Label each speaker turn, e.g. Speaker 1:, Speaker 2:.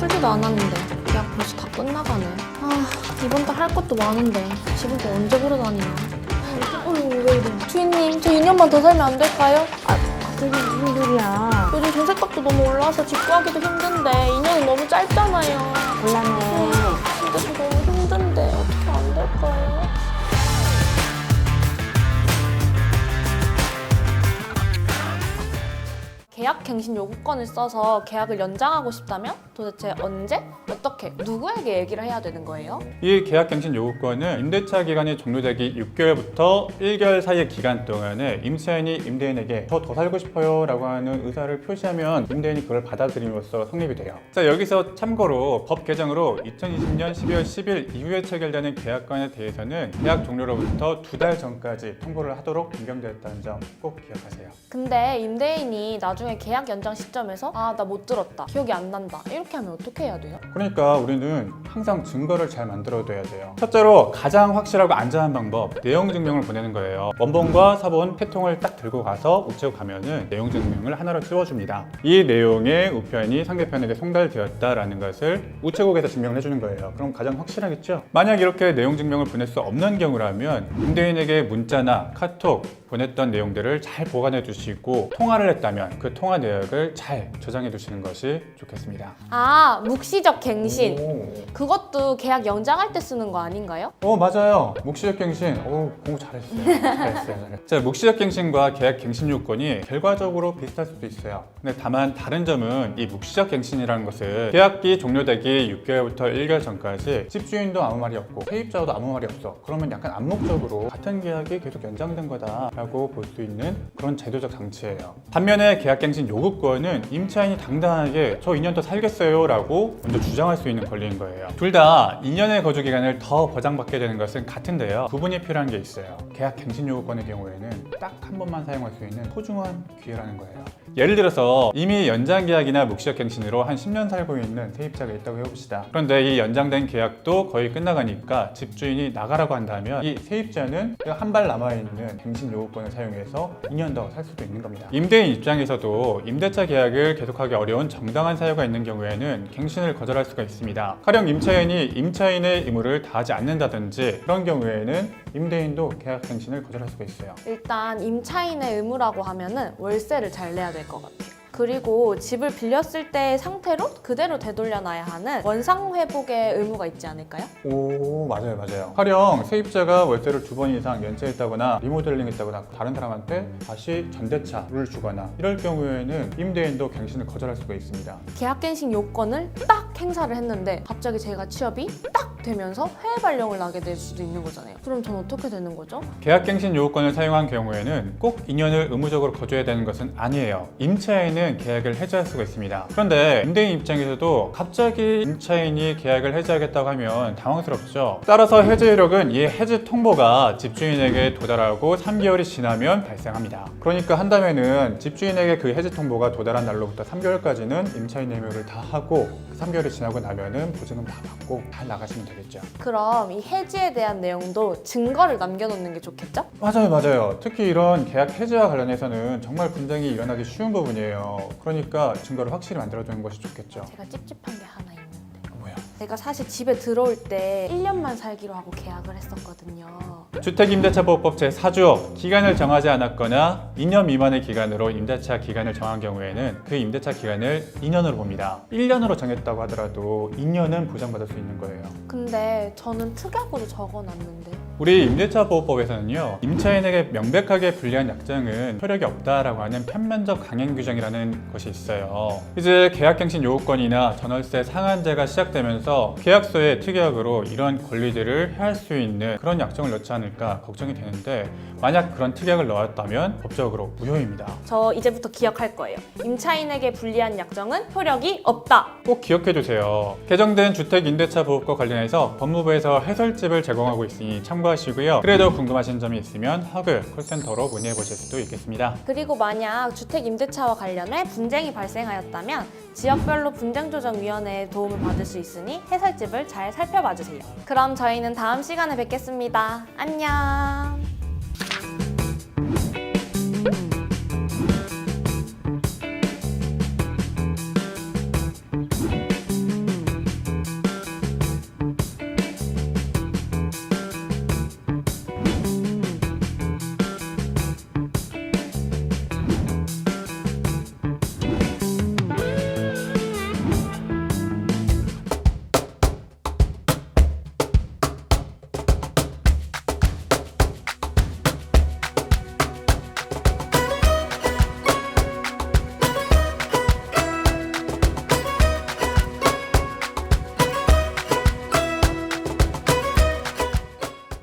Speaker 1: 풀지도 않았는데 계약 벌써 다 끝나가네. 이번 달 할 것도 많은데 집은 또 언제 보러 다니나. 왜 이래. 주인님, 저 2년만 더 살면 안 될까요?
Speaker 2: 그게 무슨 소리야?
Speaker 1: 요즘 전셋값도 너무 올라서 집 구하기도 힘든데 2년은 너무 짧잖아요.
Speaker 2: 곤란해.
Speaker 1: 근데 저 너무 힘든데 어떻게 안 될까요? 계약 갱신 요구권을 써서 계약을 연장하고 싶다면 도대체 언제, 어떻게, 누구에게 얘기를 해야 되는 거예요?
Speaker 3: 이 계약갱신 요구권은 임대차 기간이 종료되기 6개월부터 1개월 사이의 기간 동안에 임차인이 임대인에게 더 살고 싶어요 라고 하는 의사를 표시하면 임대인이 그걸 받아들임으로써 성립이 돼요. 자, 여기서 참고로 법 개정으로 2020년 12월 10일 이후에 체결되는 계약건에 대해서는 계약 종료로부터 2달 전까지 통보를 하도록 변경되었다는 점 꼭 기억하세요.
Speaker 1: 근데 임대인이 나중에 계약 연장 시점에서 나 못 들었다, 기억이 안 난다 이렇게 하면 어떻게 해야 돼요?
Speaker 3: 그러니까 우리는 항상 증거를 잘 만들어둬야 돼요. 첫째로 가장 확실하고 안전한 방법, 내용 증명을 보내는 거예요. 원본과 사본, 태통을 딱 들고 가서 우체국 가면은 내용 증명을 하나로 씌워줍니다. 이 내용의 우편이 상대편에게 송달되었다라는 것을 우체국에서 증명을 해주는 거예요. 그럼 가장 확실하겠죠? 만약 이렇게 내용 증명을 보낼 수 없는 경우라면 임대인에게 문자나 카톡 보냈던 내용들을 잘 보관해 두시고 통화를 했다면 그 통화 내역을 잘 저장해 두시는 것이 좋겠습니다.
Speaker 1: 묵시적 갱신.
Speaker 3: 오.
Speaker 1: 그것도 계약 연장할 때 쓰는 거 아닌가요?
Speaker 3: 맞아요. 묵시적 갱신. 공부 잘했어요. 잘했어요. 자, 묵시적 갱신과 계약 갱신 요건이 결과적으로 비슷할 수도 있어요. 근데 다만 다른 점은 이 묵시적 갱신이라는 것은 계약기 종료되기 6개월부터 1개월 전까지 집주인도 아무 말이 없고 세입자도 아무 말이 없어. 그러면 약간 암묵적으로 같은 계약이 계속 연장된 거다라고 볼 수 있는 그런 제도적 장치예요. 반면에 계약갱신 요구권은 임차인이 당당하게 저 2년 더 살겠어요 라고 먼저 주장할 수 있는 권리인 거예요. 둘 다 2년의 거주 기간을 더 보장받게 되는 것은 같은데요. 구분이 필요한 게 있어요. 계약갱신 요구권의 경우에는 딱 한 번만 사용할 수 있는 소중한 기회라는 거예요. 예를 들어서 이미 연장 계약이나 묵시적 갱신으로 한 10년 살고 있는 세입자가 있다고 해봅시다. 그런데 이 연장된 계약도 거의 끝나가니까 집주인이 나가라고 한다면 이 세입자는 한 발 남아있는 갱신 요구권을 사용해서 2년 더 살 수도 있는 겁니다. 임대인 입장에서도 임대차 계약을 계속하기 어려운 정당한 사유가 있는 경우에는 갱신을 거절할 수가 있습니다. 가령 임차인이 임차인의 의무를 다하지 않는다든지 그런 경우에는 임대인도 계약 갱신을 거절할 수가 있어요.
Speaker 1: 일단 임차인의 의무라고 하면은 월세를 잘 내야 될 것 같아요. 그리고 집을 빌렸을 때의 상태로 그대로 되돌려놔야 하는 원상 회복의 의무가 있지 않을까요?
Speaker 3: 맞아요. 가령 세입자가 월세를 2번 이상 연체했다거나 리모델링 했다거나 다른 사람한테 다시 전대차를 주거나 이럴 경우에는 임대인도 갱신을 거절할 수가 있습니다.
Speaker 1: 계약갱신 요건을 딱 행사를 했는데 갑자기 제가 취업이 딱 되면서 해외 발령을 나게 될 수도 있는 거잖아요. 그럼 전 어떻게 되는 거죠?
Speaker 3: 계약갱신 요구권을 사용한 경우에는 꼭 2년을 의무적으로 거주해야 되는 것은 아니에요. 임차인은 계약을 해지할 수가 있습니다. 그런데 임대인 입장에서도 갑자기 임차인이 계약을 해지하겠다고 하면 당황스럽죠. 따라서 해지 이력은 이 해지 통보가 집주인에게 도달하고 3개월이 지나면 발생합니다. 그러니까 한다면은 집주인에게 그 해지 통보가 도달한 날로부터 3개월까지는 임차인의 의무를 다 하고 3개월이 지나고 나면은 보증금 다 받고 다 나가시면 되겠죠.
Speaker 1: 그럼 이 해지에 대한 내용도 증거를 남겨놓는 게 좋겠죠?
Speaker 3: 맞아요. 특히 이런 계약 해지와 관련해서는 정말 분쟁이 일어나기 쉬운 부분이에요. 그러니까 증거를 확실히 만들어두는 것이 좋겠죠.
Speaker 1: 제가 찝찝한 게 하나 있는데
Speaker 3: 뭐야?
Speaker 1: 제가 사실 집에 들어올 때 1년만 살기로 하고 계약을 했었거든요.
Speaker 3: 주택임대차보호법 제4조 기간을 정하지 않았거나 2년 미만의 기간으로 임대차 기간을 정한 경우에는 그 임대차 기간을 2년으로 봅니다. 1년으로 정했다고 하더라도 2년은 보장받을 수 있는 거예요.
Speaker 1: 근데 저는 특약으로 적어놨는데
Speaker 3: 우리 임대차보호법에서는요, 임차인에게 명백하게 불리한 약정은 효력이 없다라고 하는 편면적 강행 규정이라는 것이 있어요. 이제 계약갱신 요구권이나 전월세 상한제가 시작되면서 계약서에 특약으로 이런 권리들을 해할 수 있는 그런 약정을 넣지 않을까 걱정이 되는데, 만약 그런 특약을 넣었다면 법적으로 무효입니다.
Speaker 1: 저 이제부터 기억할 거예요. 임차인에게 불리한 약정은 효력이 없다.
Speaker 3: 꼭 기억해 두세요. 개정된 주택임대차보호법 관련해서 법무부에서 해설집을 제공하고 있으니 참고하시고요. 그래도 궁금하신 점이 있으면 허그 콜센터로 문의해 보실 수도 있겠습니다.
Speaker 1: 그리고 만약 주택임대차와 관련해 분쟁이 발생하였다면 지역별로 분쟁조정위원회의 도움을 받을 수 있으니 해설집을 잘 살펴봐 주세요. 그럼 저희는 다음 시간에 뵙겠습니다. 안녕.